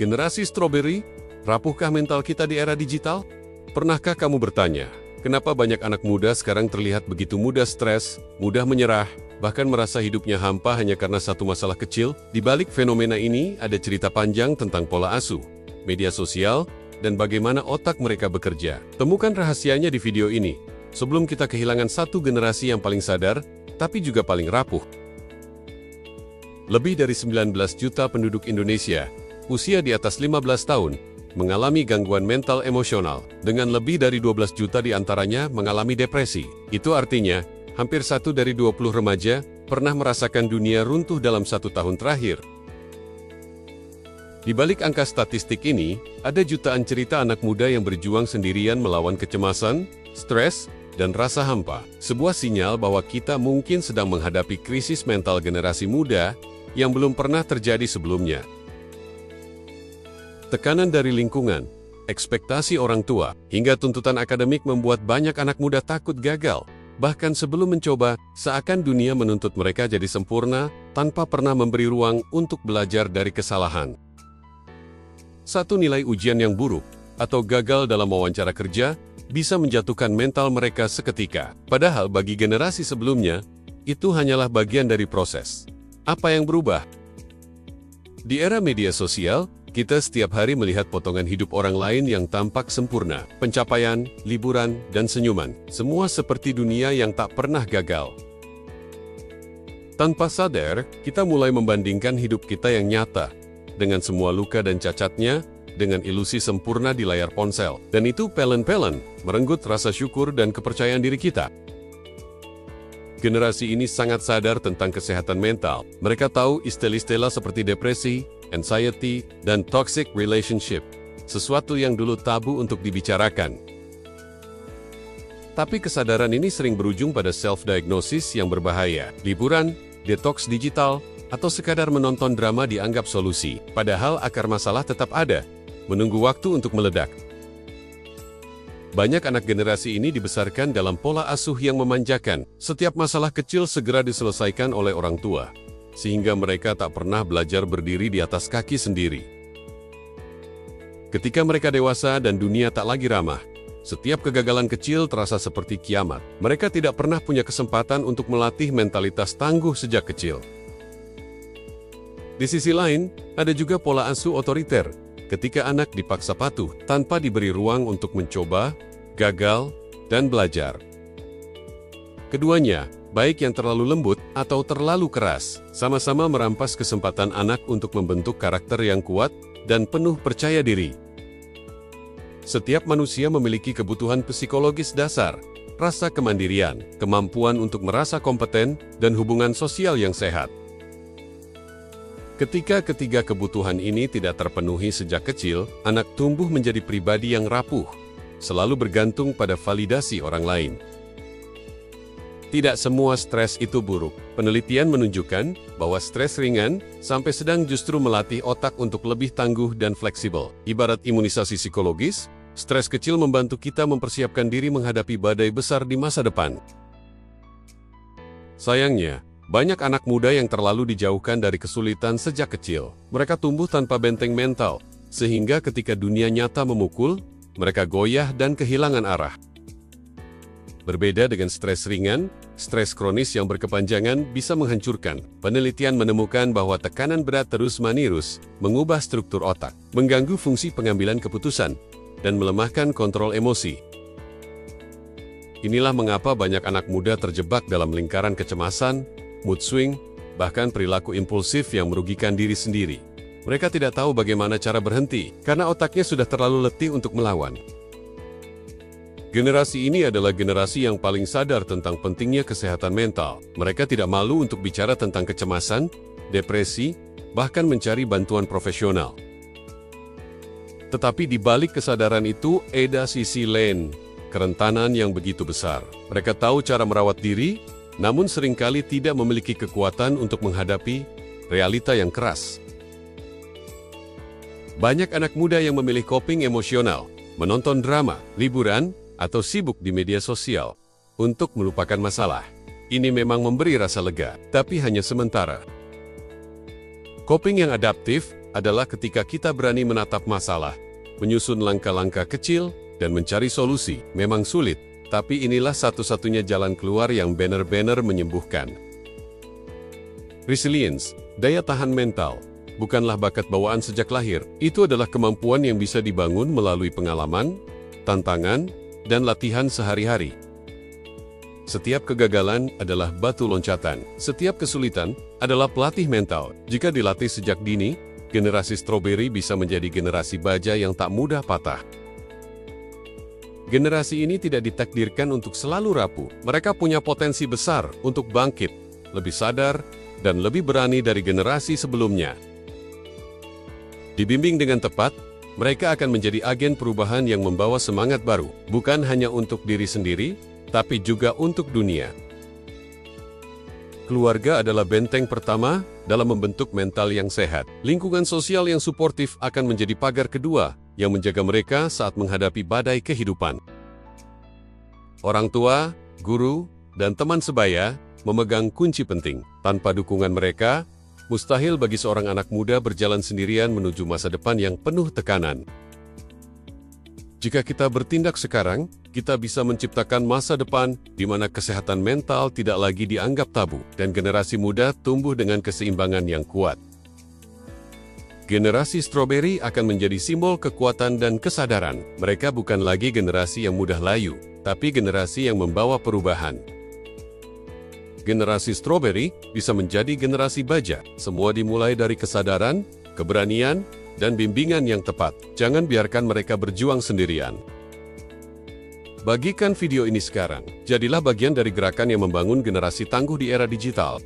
Generasi stroberi, rapuhkah mental kita di era digital? Pernahkah kamu bertanya, kenapa banyak anak muda sekarang terlihat begitu mudah stres, mudah menyerah, bahkan merasa hidupnya hampa hanya karena satu masalah kecil? Di balik fenomena ini ada cerita panjang tentang pola asuh, media sosial, dan bagaimana otak mereka bekerja. Temukan rahasianya di video ini, sebelum kita kehilangan satu generasi yang paling sadar, tapi juga paling rapuh. Lebih dari 19 juta penduduk Indonesia, usia di atas 15 tahun, mengalami gangguan mental emosional, dengan lebih dari 12 juta di antaranya mengalami depresi. Itu artinya, hampir 1 dari 20 remaja pernah merasakan dunia runtuh dalam 1 tahun terakhir. Di balik angka statistik ini, ada jutaan cerita anak muda yang berjuang sendirian melawan kecemasan, stres, dan rasa hampa. Sebuah sinyal bahwa kita mungkin sedang menghadapi krisis mental generasi muda yang belum pernah terjadi sebelumnya. Tekanan dari lingkungan, ekspektasi orang tua, hingga tuntutan akademik membuat banyak anak muda takut gagal. Bahkan sebelum mencoba, seakan dunia menuntut mereka jadi sempurna, tanpa pernah memberi ruang untuk belajar dari kesalahan. Satu nilai ujian yang buruk, atau gagal dalam wawancara kerja, bisa menjatuhkan mental mereka seketika. Padahal bagi generasi sebelumnya, itu hanyalah bagian dari proses. Apa yang berubah? Di era media sosial, kita setiap hari melihat potongan hidup orang lain yang tampak sempurna, pencapaian, liburan, dan senyuman. Semua seperti dunia yang tak pernah gagal. Tanpa sadar, kita mulai membandingkan hidup kita yang nyata, dengan semua luka dan cacatnya, dengan ilusi sempurna di layar ponsel. Dan itu pelan-pelan merenggut rasa syukur dan kepercayaan diri kita. Generasi ini sangat sadar tentang kesehatan mental. Mereka tahu istilah-istilah seperti depresi, anxiety, dan toxic relationship, sesuatu yang dulu tabu untuk dibicarakan. Tapi kesadaran ini sering berujung pada self-diagnosis yang berbahaya. Liburan, detox digital, atau sekadar menonton drama dianggap solusi. Padahal akar masalah tetap ada, menunggu waktu untuk meledak. Banyak anak generasi ini dibesarkan dalam pola asuh yang memanjakan. Setiap masalah kecil segera diselesaikan oleh orang tua, sehingga mereka tak pernah belajar berdiri di atas kaki sendiri. Ketika mereka dewasa dan dunia tak lagi ramah, setiap kegagalan kecil terasa seperti kiamat. Mereka tidak pernah punya kesempatan untuk melatih mentalitas tangguh sejak kecil. Di sisi lain, ada juga pola asuh otoriter, ketika anak dipaksa patuh tanpa diberi ruang untuk mencoba, gagal, dan belajar. Keduanya, baik yang terlalu lembut atau terlalu keras, sama-sama merampas kesempatan anak untuk membentuk karakter yang kuat dan penuh percaya diri. Setiap manusia memiliki kebutuhan psikologis dasar, rasa kemandirian, kemampuan untuk merasa kompeten, dan hubungan sosial yang sehat. Ketika ketiga kebutuhan ini tidak terpenuhi sejak kecil, anak tumbuh menjadi pribadi yang rapuh, selalu bergantung pada validasi orang lain. Tidak semua stres itu buruk. Penelitian menunjukkan bahwa stres ringan sampai sedang justru melatih otak untuk lebih tangguh dan fleksibel. Ibarat imunisasi psikologis, stres kecil membantu kita mempersiapkan diri menghadapi badai besar di masa depan. Sayangnya, banyak anak muda yang terlalu dijauhkan dari kesulitan sejak kecil. Mereka tumbuh tanpa benteng mental, sehingga ketika dunia nyata memukul, mereka goyah dan kehilangan arah. Berbeda dengan stres ringan, stres kronis yang berkepanjangan bisa menghancurkan. Penelitian menemukan bahwa tekanan berat terus-menerus mengubah struktur otak, mengganggu fungsi pengambilan keputusan, dan melemahkan kontrol emosi. Inilah mengapa banyak anak muda terjebak dalam lingkaran kecemasan, mood swing, bahkan perilaku impulsif yang merugikan diri sendiri. Mereka tidak tahu bagaimana cara berhenti, karena otaknya sudah terlalu letih untuk melawan. Generasi ini adalah generasi yang paling sadar tentang pentingnya kesehatan mental. Mereka tidak malu untuk bicara tentang kecemasan, depresi, bahkan mencari bantuan profesional. Tetapi di balik kesadaran itu, ada sisi lain, kerentanan yang begitu besar. Mereka tahu cara merawat diri, namun seringkali tidak memiliki kekuatan untuk menghadapi realita yang keras. Banyak anak muda yang memilih coping emosional, menonton drama, liburan, atau sibuk di media sosial untuk melupakan masalah. Ini memang memberi rasa lega, tapi hanya sementara. Coping yang adaptif adalah ketika kita berani menatap masalah, menyusun langkah-langkah kecil, dan mencari solusi. Memang sulit, tapi inilah satu-satunya jalan keluar yang benar-benar menyembuhkan. Resilience, daya tahan mental, bukanlah bakat bawaan sejak lahir. Itu adalah kemampuan yang bisa dibangun melalui pengalaman, tantangan, dan latihan sehari-hari. Setiap kegagalan adalah batu loncatan. Setiap kesulitan adalah pelatih mental. Jika dilatih sejak dini, generasi stroberi bisa menjadi generasi baja yang tak mudah patah. Generasi ini tidak ditakdirkan untuk selalu rapuh. Mereka punya potensi besar untuk bangkit, lebih sadar, dan lebih berani dari generasi sebelumnya. Dibimbing dengan tepat, mereka akan menjadi agen perubahan yang membawa semangat baru, bukan hanya untuk diri sendiri, tapi juga untuk dunia. Keluarga adalah benteng pertama dalam membentuk mental yang sehat. Lingkungan sosial yang suportif akan menjadi pagar kedua yang menjaga mereka saat menghadapi badai kehidupan. Orang tua, guru, dan teman sebaya memegang kunci penting. Tanpa dukungan mereka, mustahil bagi seorang anak muda berjalan sendirian menuju masa depan yang penuh tekanan. Jika kita bertindak sekarang, kita bisa menciptakan masa depan di mana kesehatan mental tidak lagi dianggap tabu dan generasi muda tumbuh dengan keseimbangan yang kuat. Generasi stroberi akan menjadi simbol kekuatan dan kesadaran. Mereka bukan lagi generasi yang mudah layu, tapi generasi yang membawa perubahan. Generasi stroberi bisa menjadi generasi baja. Semua dimulai dari kesadaran, keberanian, dan bimbingan yang tepat. Jangan biarkan mereka berjuang sendirian. Bagikan video ini sekarang. Jadilah bagian dari gerakan yang membangun generasi tangguh di era digital.